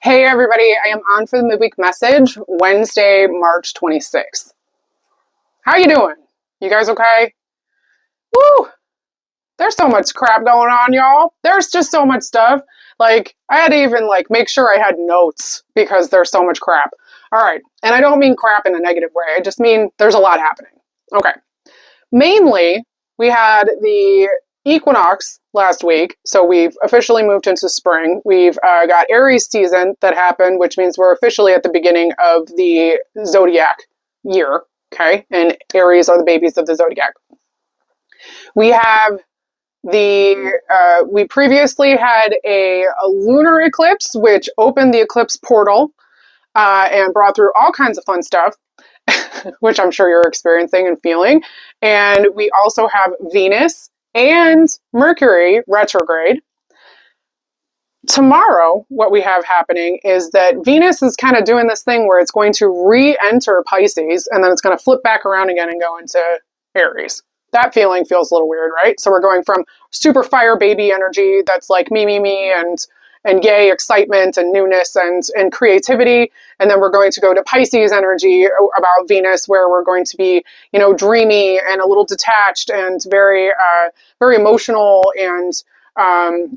Hey everybody, I am on for the midweek message, Wednesday, March 26th. How you doing? You guys okay? Woo! There's so much crap going on, y'all. There's just so much stuff. Like, I had to even make sure I had notes because there's so much crap. All right, and I don't mean crap in a negative way. I just mean there's a lot happening. Okay. Mainly, we had the equinox last week, so we've officially moved into spring. We've got Aries season that happened, which means we're officially at the beginning of the zodiac year, okay? And Aries are the babies of the zodiac. We have we previously had a lunar eclipse, which opened the eclipse portal and brought through all kinds of fun stuff. Which I'm sure you're experiencing and feeling. And we also have Venus and Mercury retrograde. Tomorrow, what we have happening is that Venus is kind of doing this thing where it's going to re-enter Pisces, and then it's going to flip back around again and go into Aries. That feeling feels a little weird, right? So we're going from super fire baby energy that's like me, and yay, excitement and newness and creativity. And then we're going to go to Pisces energy about Venus, where we're going to be, dreamy and a little detached and very emotional and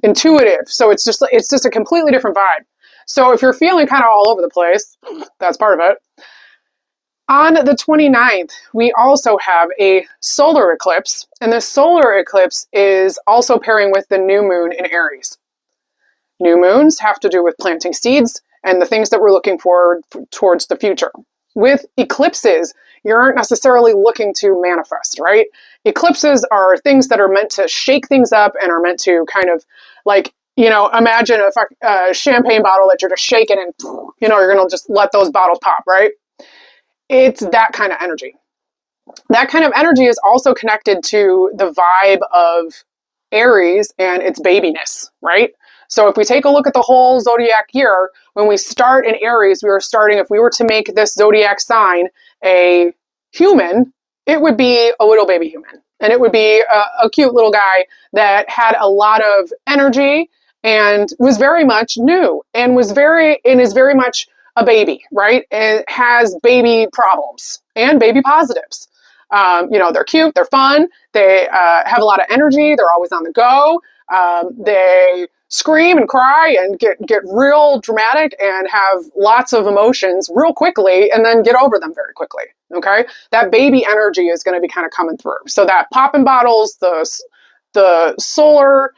intuitive. So it's just a completely different vibe. So if you're feeling kind of all over the place, that's part of it. On the 29th, we also have a solar eclipse, and the solar eclipse is also pairing with the new moon in Aries. New moons have to do with planting seeds and the things that we're looking forward towards the future. With eclipses, you aren't necessarily looking to manifest, right? Eclipses are things that are meant to shake things up and are meant to kind of imagine a champagne bottle that you're just shaking and, you're going to just let those bottles pop, right? It's that kind of energy. That kind of energy is also connected to the vibe of Aries and its babiness, right? So if we take a look at the whole zodiac year, when we start in Aries, if we were to make this zodiac sign a human, it would be a little baby human. And it would be a cute little guy that had a lot of energy and was very much new and is very much a baby, right? And has baby problems and baby positives. They're cute, they're fun, they have a lot of energy, they're always on the go, they scream and cry and get real dramatic and have lots of emotions real quickly and then get over them very quickly, okay? That baby energy is going to be kind of coming through. So that popping bottles, the solar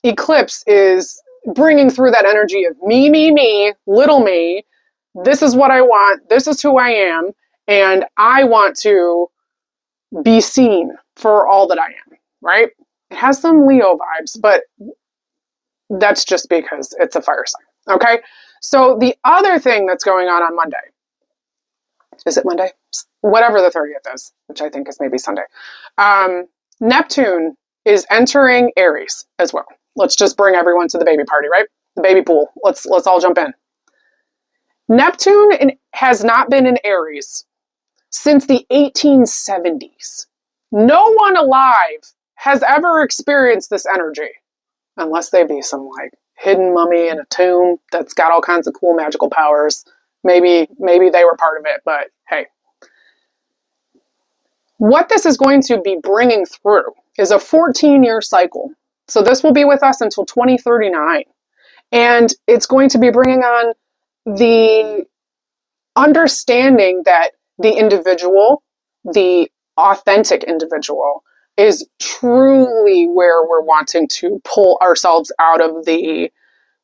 eclipse is bringing through that energy of me, little me, this is what I want, this is who I am, and I want to be seen for all that I am, right? It has some Leo vibes, but that's just because it's a fire sign, okay? So the other thing that's going on Monday, is it Monday? Whatever the 30th is, which I think is maybe Sunday. Neptune is entering Aries as well. Let's just bring everyone to the baby party, right? The baby pool. Let's all jump in. Neptune has not been in Aries since the 1870s. No one alive has ever experienced this energy, unless they be some hidden mummy in a tomb that's got all kinds of cool magical powers. Maybe they were part of it, but hey. What this is going to be bringing through is a 14-year cycle. So this will be with us until 2039. And it's going to be bringing on the understanding that the individual, the authentic individual, is truly where we're wanting to pull ourselves out of the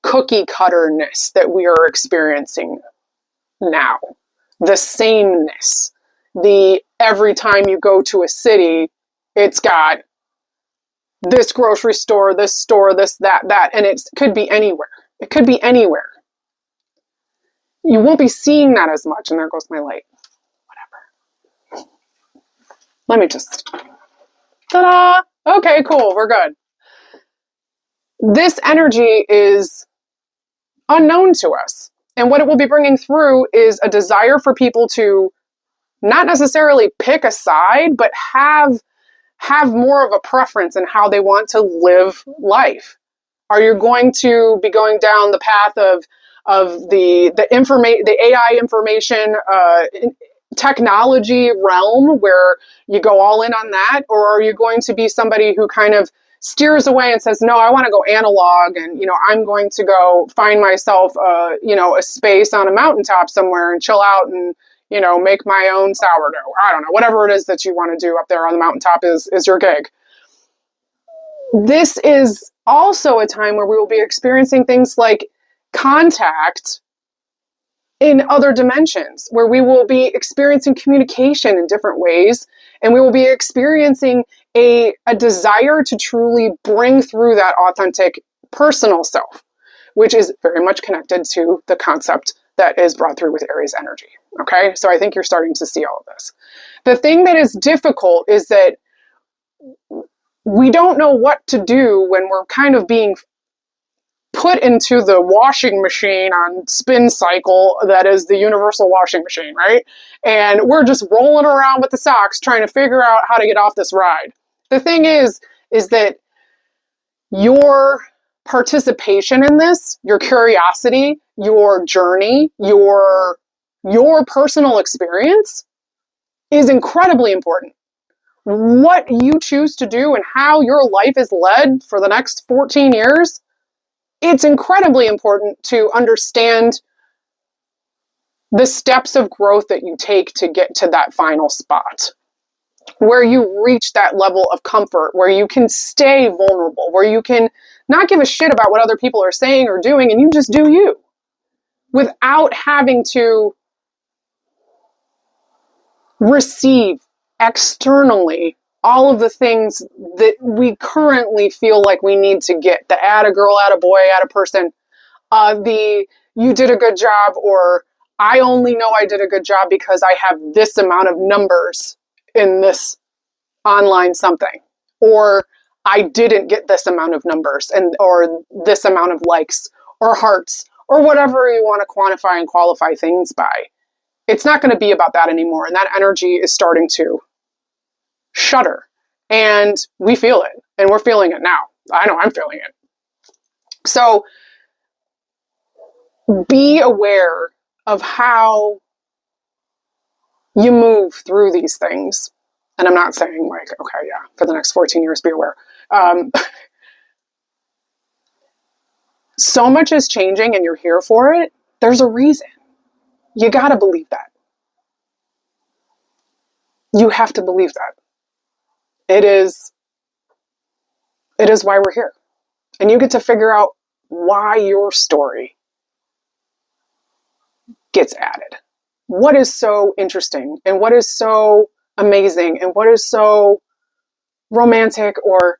cookie cutterness that we are experiencing now. The sameness. The every time you go to a city, it's got this grocery store, this, that, and it could be anywhere. It could be anywhere. You won't be seeing that as much, and there goes my light. Whatever. Let me just... Ta-da! Okay, cool, we're good. This energy is unknown to us. And what it will be bringing through is a desire for people to not necessarily pick a side, but have more of a preference in how they want to live life. Are you going to be going down the path of the AI information technology realm where you go all in on that? Or are you going to be somebody who kind of steers away and says, no, I want to go analog, and, I'm going to go find myself, a space on a mountaintop somewhere and chill out and, make my own sourdough. I don't know, whatever it is that you want to do up there on the mountaintop is your gig. This is also a time where we will be experiencing things like contact in other dimensions, where we will be experiencing communication in different ways, and we will be experiencing a desire to truly bring through that authentic personal self, which is very much connected to the concept that is brought through with Aries energy. Okay, so I think you're starting to see all of this. The thing that is difficult is that we don't know what to do when we're kind of being put into the washing machine on spin cycle that is the universal washing machine, right? And we're just rolling around with the socks trying to figure out how to get off this ride. The thing is that your participation in this, your curiosity, your journey, your personal experience is incredibly important. What you choose to do and how your life is led for the next 14 years, it's incredibly important to understand the steps of growth that you take to get to that final spot, where you reach that level of comfort, where you can stay vulnerable, where you can not give a shit about what other people are saying or doing, and you just do you, without having to receive externally all of the things that we currently feel like we need to get. The add a girl, add a boy, add a person, the you did a good job, or I only know I did a good job because I have this amount of numbers in this online something, or I didn't get this amount of numbers or this amount of likes or hearts or whatever you want to quantify and qualify things by. It's not going to be about that anymore, and that energy is starting to shudder, and we feel it, and we're feeling it now. I know I'm feeling it. So be aware of how you move through these things. And I'm not saying like, okay, yeah, for the next 14 years, be aware. So much is changing and you're here for it. There's a reason. You got to believe that. You have to believe that. It is why we're here. And you get to figure out why your story gets added. What is so interesting and what is so amazing and what is so romantic or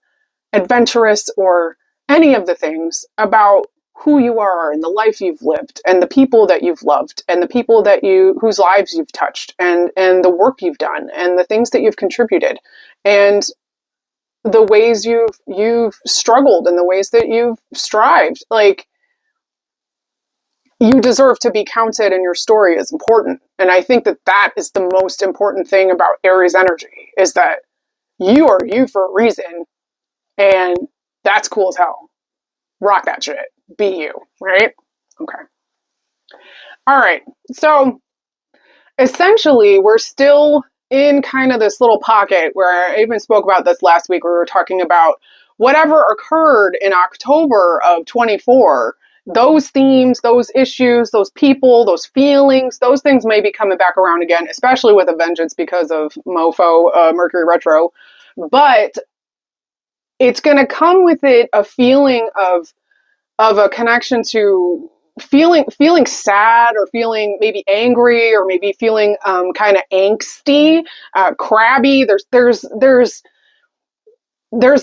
adventurous or any of the things about who you are and the life you've lived and the people that you've loved and the people that whose lives you've touched and the work you've done and the things that you've contributed and the ways you've struggled and the ways that you've strived. Like, you deserve to be counted and your story is important. And I think that is the most important thing about Aries energy, is that you are you for a reason, and that's cool as hell. Rock that shit. Be you, right? Okay. All right. So essentially, we're still in kind of this little pocket where I even spoke about this last week, where we were talking about whatever occurred in October of 24. Those themes, those issues, those people, those feelings, those things may be coming back around again, especially with a vengeance because of MoFo, Mercury retro. But it's going to come with it a feeling of a connection to feeling sad, or feeling maybe angry, or maybe feeling kind of angsty, crabby. There's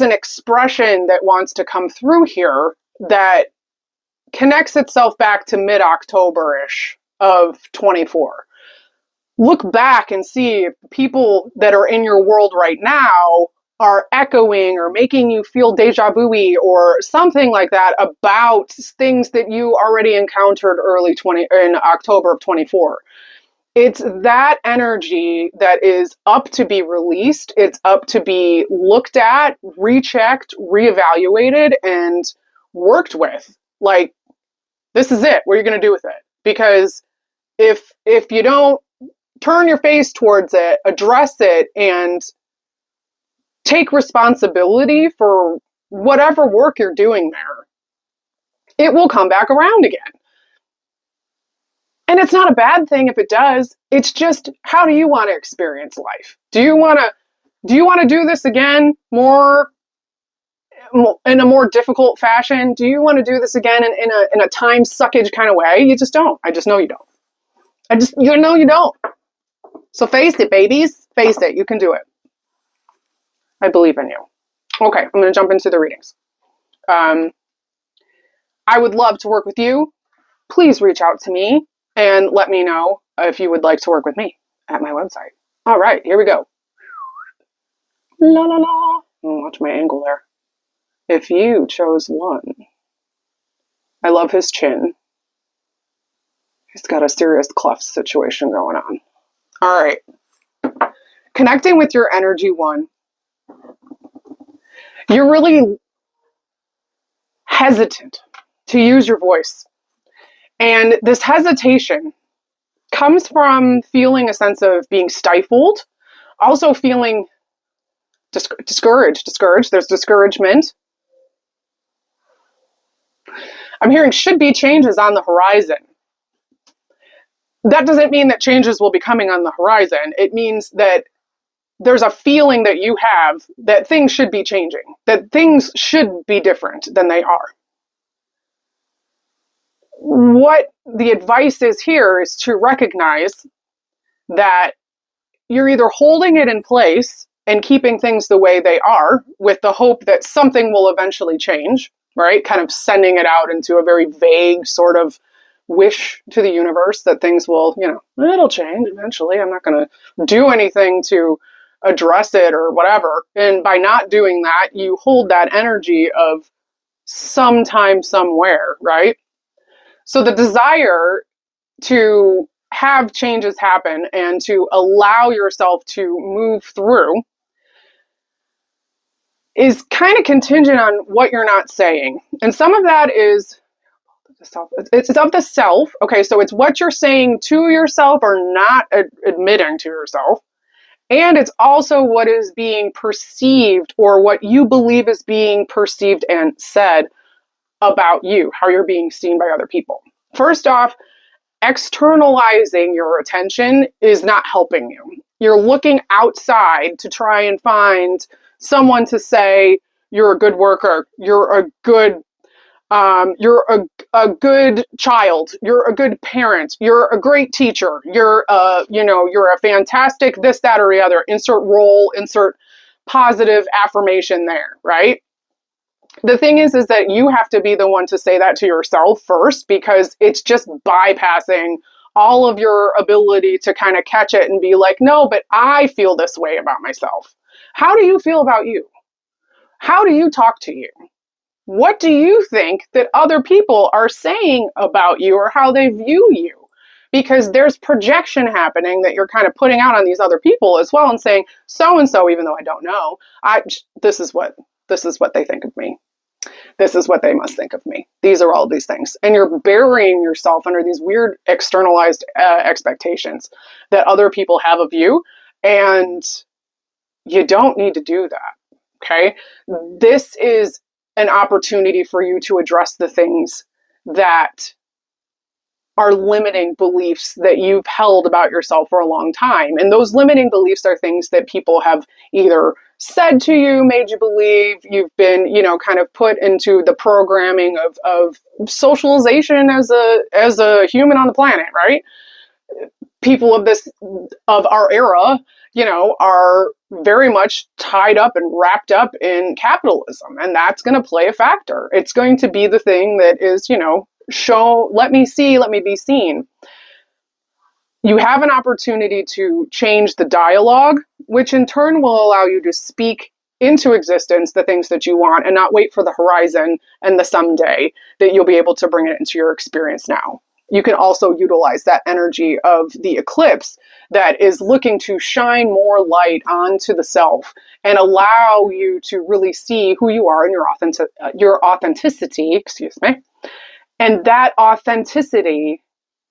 an expression that wants to come through here that connects itself back to mid-October-ish of 24. Look back and see if the people that are in your world right now are echoing or making you feel deja vu-y or something like that about things that you already encountered in October of 24. It's that energy that is up to be released. It's up to be looked at, rechecked, reevaluated, and worked with. Like, This is it. What are you going to do with it? Because if you don't turn your face towards it, address it, and take responsibility for whatever work you're doing there, it will come back around again. And it's not a bad thing if it does. It's just, how do you want to experience life? Do you want to do this again in a more difficult fashion? Do you want to do this again in a time suckage kind of way? You just don't. I just know you don't. You know you don't. So face it, babies. Face it. You can do it. I believe in you. Okay, I'm going to jump into the readings. I would love to work with you. Please reach out to me and let me know if you would like to work with me at my website. All right, here we go. La la la. Watch my angle there. If you chose 1, I love his chin. He's got a serious cleft situation going on. All right. Connecting with your energy 1. You're really hesitant to use your voice. And this hesitation comes from feeling a sense of being stifled, also feeling discouraged. There's discouragement. I'm hearing should be changes on the horizon. That doesn't mean that changes will be coming on the horizon. It means that there's a feeling that you have that things should be changing, that things should be different than they are. What the advice is here is to recognize that you're either holding it in place and keeping things the way they are with the hope that something will eventually change, right? Kind of sending it out into a very vague sort of wish to the universe that things will, it'll change eventually. I'm not going to do anything to address it or whatever. And by not doing that, you hold that energy of sometime, somewhere, right? So the desire to have changes happen and to allow yourself to move through is kind of contingent on what you're not saying. And some of that is it's of the self. Okay, so it's what you're saying to yourself or not admitting to yourself. And it's also what is being perceived or what you believe is being perceived and said about you, how you're being seen by other people. First off, externalizing your attention is not helping you. You're looking outside to try and find someone to say, you're a good worker, you're a good child, you're a good parent, you're a great teacher, you're a fantastic this, that, or the other. Insert role, insert positive affirmation there, right? The thing is that you have to be the one to say that to yourself first, because it's just bypassing all of your ability to kind of catch it and be like, no, but I feel this way about myself. How do you feel about you? How do you talk to you? What do you think that other people are saying about you or how they view you? Because there's projection happening that you're kind of putting out on these other people as well and saying, so-and-so, even though I don't know, this is what they think of me. This is what they must think of me. These are all these things. And you're burying yourself under these weird externalized expectations that other people have of you. And you don't need to do that. Okay? This is an opportunity for you to address the things that are limiting beliefs that you've held about yourself for a long time. And those limiting beliefs are things that people have either said to you, made you believe, you've been, kind of put into the programming of socialization as a human on the planet, right? People of our era, are very much tied up and wrapped up in capitalism. And that's going to play a factor. It's going to be the thing that is, show, let me see, let me be seen. You have an opportunity to change the dialogue, which in turn will allow you to speak into existence the things that you want and not wait for the horizon and the someday that you'll be able to bring it into your experience now. You can also utilize that energy of the eclipse that is looking to shine more light onto the self and allow you to really see who you are and your authenticity, And that authenticity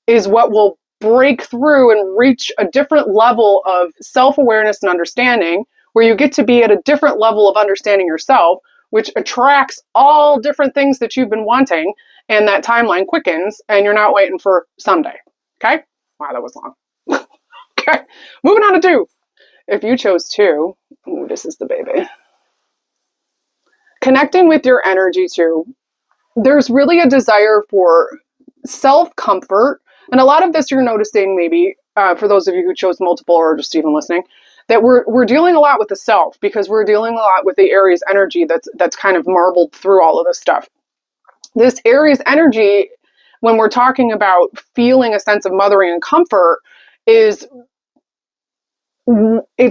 is what will break through and reach a different level of self-awareness and understanding, where you get to be at a different level of understanding yourself, which attracts all different things that you've been wanting, and that timeline quickens, and you're not waiting for someday. Okay? Wow, that was long. Okay, moving on to 2. If you chose 2, ooh, this is the baby. Connecting with your energy 2, there's really a desire for self-comfort. And a lot of this you're noticing, maybe, for those of you who chose multiple or just even listening, that we're dealing a lot with the self, because we're dealing a lot with the Aries energy that's kind of marbled through all of this stuff. This Aries energy, when we're talking about feeling a sense of mothering and comfort, it's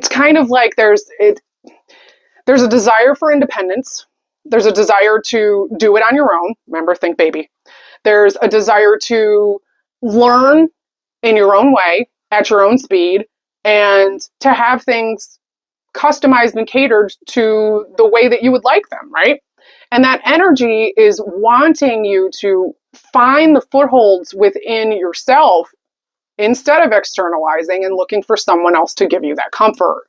kind of like there's a desire for independence. There's a desire to do it on your own. Remember, think baby. There's a desire to learn in your own way, at your own speed, and to have things customized and catered to the way that you would like them, right? And that energy is wanting you to find the footholds within yourself instead of externalizing and looking for someone else to give you that comfort.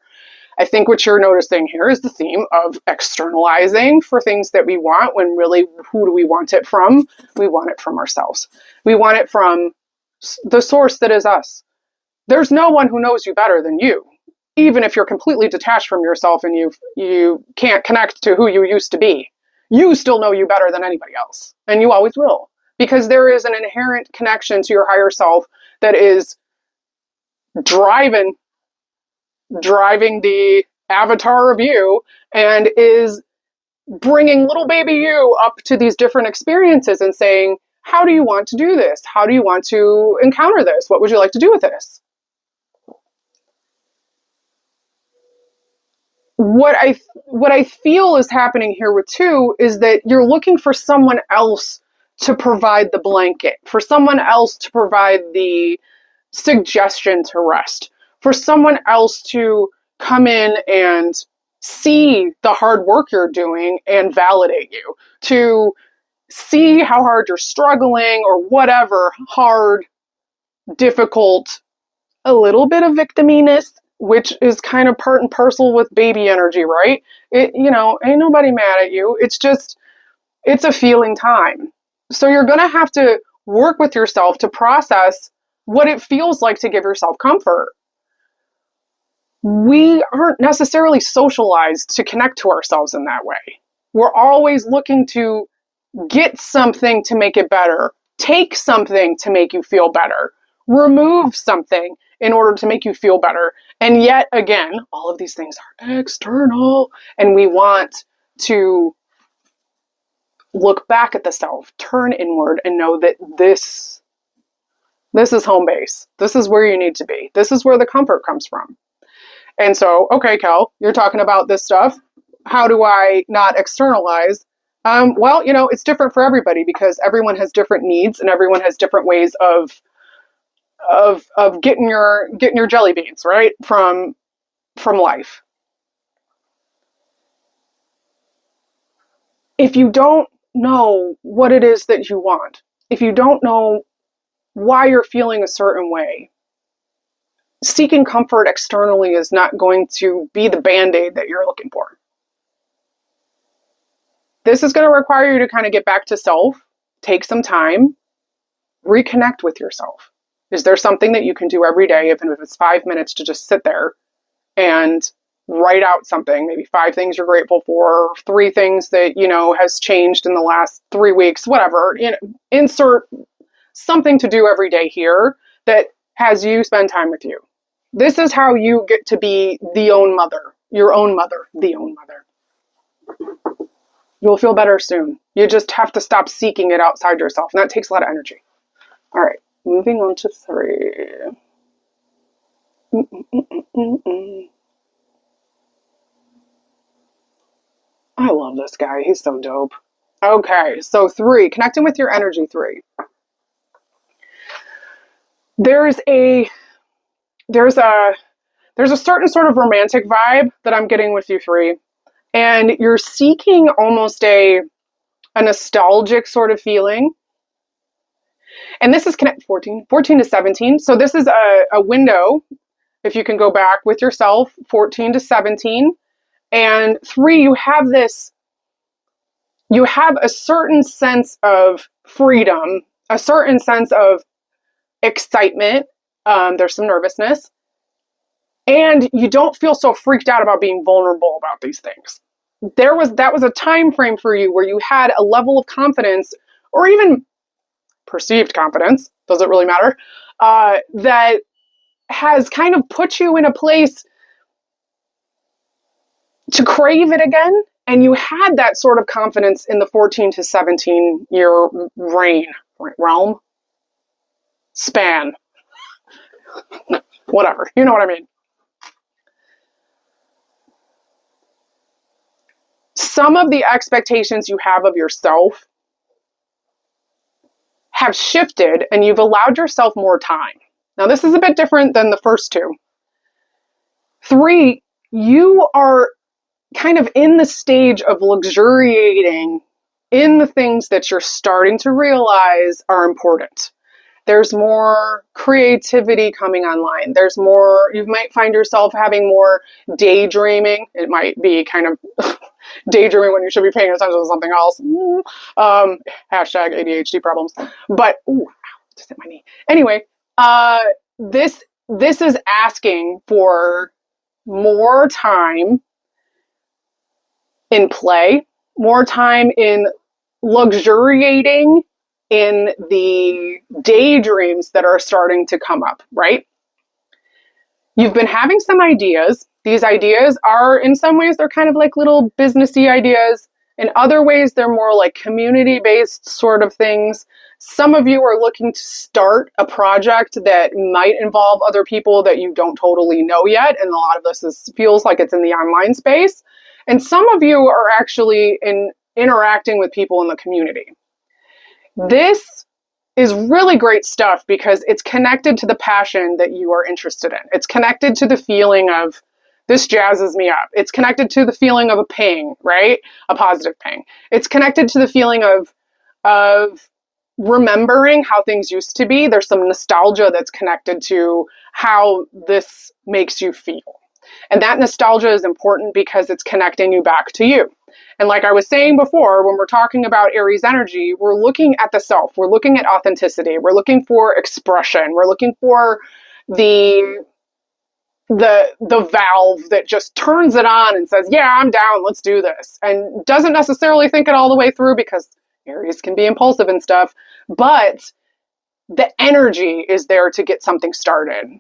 I think what you're noticing here is the theme of externalizing for things that we want, when really, who do we want it from? We want it from ourselves. We want it from the source that is us. There's no one who knows you better than you. Even if you're completely detached from yourself and you can't connect to who you used to be, you still know you better than anybody else. And you always will. Because there is an inherent connection to your higher self that is driving the avatar of you, and is bringing little baby you up to these different experiences and saying, how do you want to do this? How do you want to encounter this? What would you like to do with this? What I feel is happening here with 2 is that you're looking for someone else to provide the blanket, for someone else to provide the suggestion to rest, for someone else to come in and see the hard work you're doing and validate you, to see how hard you're struggling, or whatever hard, difficult, a little bit of victiminess, which is kind of part and parcel with baby energy, right? Ain't nobody mad at you. It's a feeling time. So you're going to have to work with yourself to process what it feels like to give yourself comfort. We aren't necessarily socialized to connect to ourselves in that way. We're always looking to get something to make it better, take something to make you feel better, remove something in order to make you feel better. And yet again, all of these things are external, and we want to look back at the self, turn inward, and know that this is home base. This is where you need to be. This is where the comfort comes from. And so, okay, Kel, you're talking about this stuff. How do I not externalize? Well, it's different for everybody, because everyone has different needs, and everyone has different ways of getting your jelly beans, right? From life. If you don't know what it is that you want, if you don't know why you're feeling a certain way, seeking comfort externally is not going to be the band-aid that you're looking for. This is going to require you to kind of get back to self, take some time, reconnect with yourself. Is there something that you can do every day, even if it's 5 minutes, to just sit there and write out something, maybe 5 things you're grateful for, 3 things that, has changed in the last 3 weeks, whatever, insert something to do every day here that has you spend time with you. This is how you get to be your own mother. You'll feel better soon. You just have to stop seeking it outside yourself, and that takes a lot of energy. All right, moving on to 3. I love this guy. He's so dope. Okay, so 3, connecting with your energy 3. There's a certain sort of romantic vibe that I'm getting with you 3. And you're seeking almost a nostalgic sort of feeling. And this is 14 to 17. So this is a window, if you can go back with yourself, 14 to 17. And 3, you have a certain sense of freedom, a certain sense of excitement. There's some nervousness. And you don't feel so freaked out about being vulnerable about these things. That was a time frame for you where you had a level of confidence, or even perceived confidence, doesn't really matter, that has kind of put you in a place to crave it again. And you had that sort of confidence in the 14 to 17 year realm, span, whatever, you know what I mean. Some of the expectations you have of yourself have shifted, and you've allowed yourself more time. Now, this is a bit different than the first 2. 3, you are kind of in the stage of luxuriating in the things that you're starting to realize are important. There's more creativity coming online. There's more, you might find yourself having more daydreaming. It might be kind of daydreaming when you should be paying attention to something else. Hashtag ADHD problems. But, just hit my knee. Anyway, this is asking for more time in play, more time in luxuriating in the daydreams that are starting to come up, right? You've been having some ideas. These ideas are, in some ways, they're kind of like little businessy ideas. In other ways, they're more like community-based sort of things. Some of you are looking to start a project that might involve other people that you don't totally know yet, and a lot of this feels like it's in the online space. And some of you are actually interacting with people in the community. This is really great stuff because it's connected to the passion that you are interested in. It's connected to the feeling of, this jazzes me up. It's connected to the feeling of a ping, right? A positive ping. It's connected to the feeling of remembering how things used to be. There's some nostalgia that's connected to how this makes you feel. And that nostalgia is important because it's connecting you back to you. And like I was saying before, when we're talking about Aries energy, we're looking at the self. We're looking at authenticity. We're looking for expression. We're looking for the valve that just turns it on and says, yeah, I'm down, let's do this. And doesn't necessarily think it all the way through because Aries can be impulsive and stuff. But the energy is there to get something started.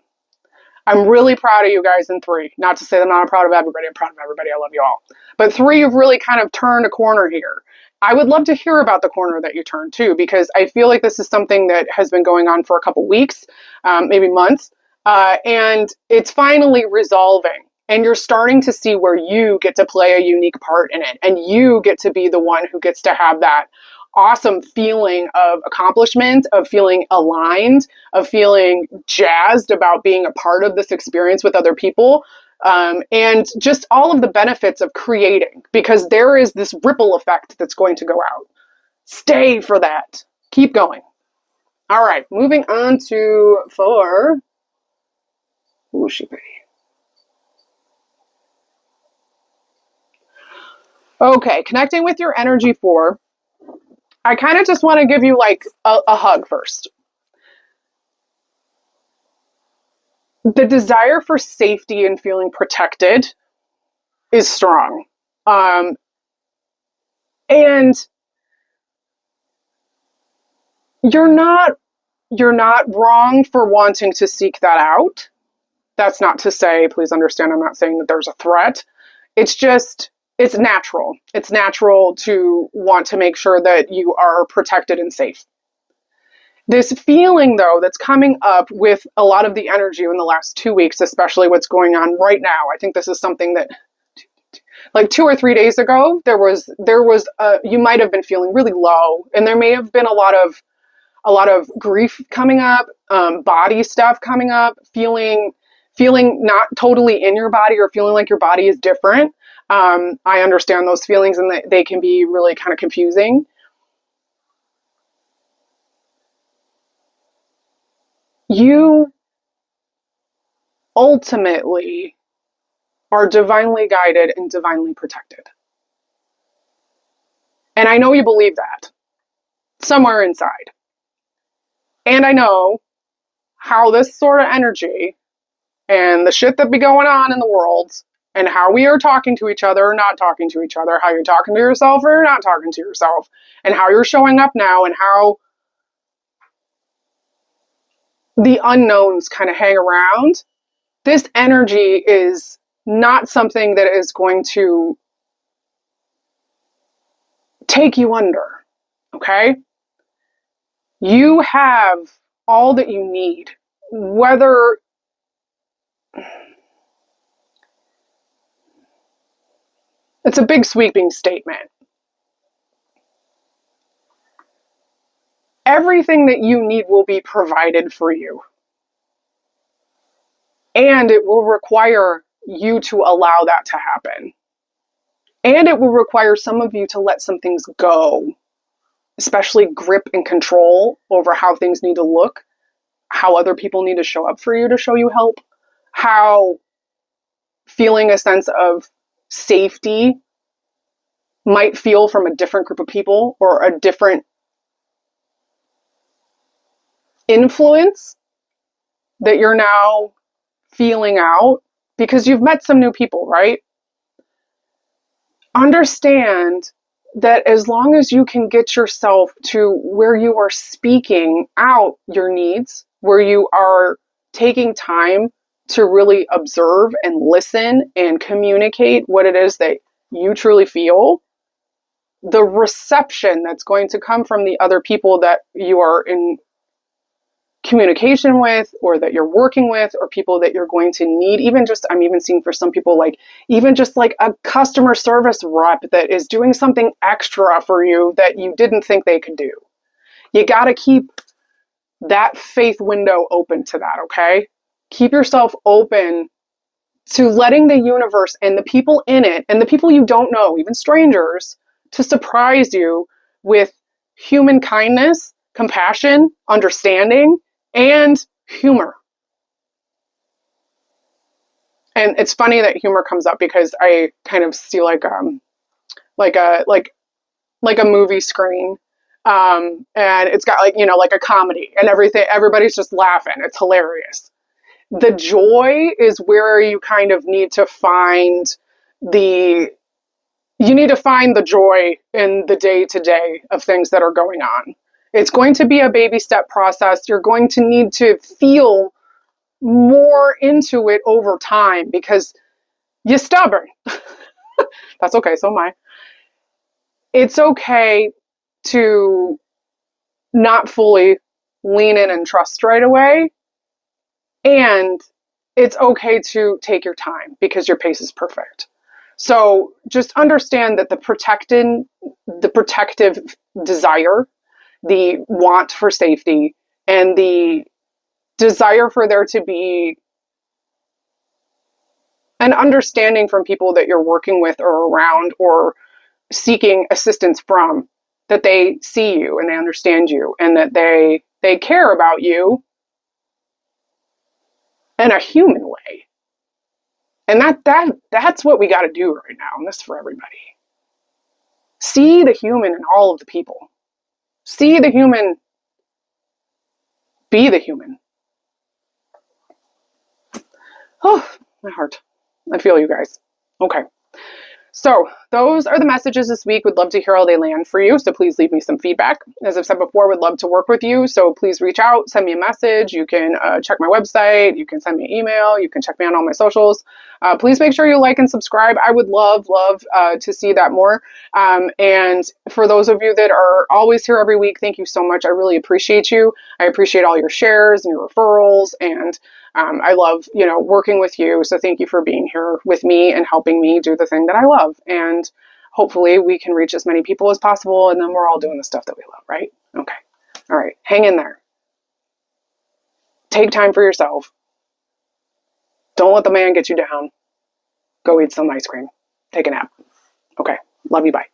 I'm really proud of you guys in 3. Not to say that I'm not proud of everybody. I'm proud of everybody. I love you all. But 3, you've really kind of turned a corner here. I would love to hear about the corner that you turned too, because I feel like this is something that has been going on for a couple weeks, maybe months, and it's finally resolving. And you're starting to see where you get to play a unique part in it. And you get to be the one who gets to have that awesome feeling of accomplishment, of feeling aligned, of feeling jazzed about being a part of this experience with other people, and just all of the benefits of creating, because there is this ripple effect that's going to go out. Stay for that. Keep going. All right, moving on to 4. Ooh, sheepy. Okay, connecting with your energy 4. I kind of just want to give you like a hug first. The desire for safety and feeling protected is strong. And you're not wrong for wanting to seek that out. That's not to say, please understand, I'm not saying that there's a threat. It's just, it's natural. It's natural to want to make sure that you are protected and safe. This feeling, though, that's coming up with a lot of the energy in the last 2 weeks, especially what's going on right now. I think this is something that, like 2 or 3 days ago, there was you might have been feeling really low, and there may have been a lot of grief coming up, body stuff coming up, feeling not totally in your body or feeling like your body is different. I understand those feelings, and they can be really kind of confusing. you ultimately are divinely guided and divinely protected. And I know you believe that somewhere inside. And I know how this sort of energy and the shit that be going on in the world and how we are talking to each other or not talking to each other, how you're talking to yourself or you're not talking to yourself, and how you're showing up now and how the unknowns kind of hang around. This energy is not something that is going to take you under, okay? You have all that you need, whether it's a big sweeping statement. Everything that you need will be provided for you. And it will require you to allow that to happen. And it will require some of you to let some things go, especially grip and control over how things need to look, how other people need to show up for you to show you help, how feeling a sense of safety might feel from a different group of people or a different influence that you're now feeling out because you've met some new people, right? Understand that as long as you can get yourself to where you are speaking out your needs, where you are taking time to really observe and listen and communicate what it is that you truly feel, the reception that's going to come from the other people that you are in communication with or that you're working with or people that you're going to need, even just, I'm even seeing for some people, like even just like a customer service rep that is doing something extra for you that you didn't think they could do. You got to keep that faith window open to that, okay? Keep yourself open to letting the universe and the people in it and the people you don't know, even strangers, to surprise you with human kindness, compassion, understanding, and humor. And it's funny that humor comes up because I kind of see like a movie screen, and it's got like, you know, like a comedy and everything. Everybody's just laughing. It's hilarious. The joy is where you kind of need to find the joy in the day-to-day of things that are going on. It's going to be a baby step process. You're going to need to feel more into it over time because you're stubborn. That's okay, so am I. It's okay to not fully lean in and trust right away. And it's okay to take your time because your pace is perfect. So just understand that the protective desire, the want for safety, and the desire for there to be an understanding from people that you're working with or around or seeking assistance from, that they see you and they understand you and that they care about you in a human way. And that's what we got to do right now, and this is for everybody. See the human in all of the people. See the human. Be the human. Oh, my heart. I feel you guys. Okay. So those are the messages this week. Would love to hear how they land for you. So please leave me some feedback. As I've said before, would love to work with you. So please reach out, send me a message. You can check my website. You can send me an email. You can check me on all my socials. Please make sure you like and subscribe. I would love to see that more. And for those of you that are always here every week, thank you so much. I really appreciate you. I appreciate all your shares and your referrals, and I love, working with you. So thank you for being here with me and helping me do the thing that I love. And hopefully we can reach as many people as possible. And then we're all doing the stuff that we love, right? Okay. All right. Hang in there. Take time for yourself. Don't let the man get you down. Go eat some ice cream. Take a nap. Okay. Love you. Bye.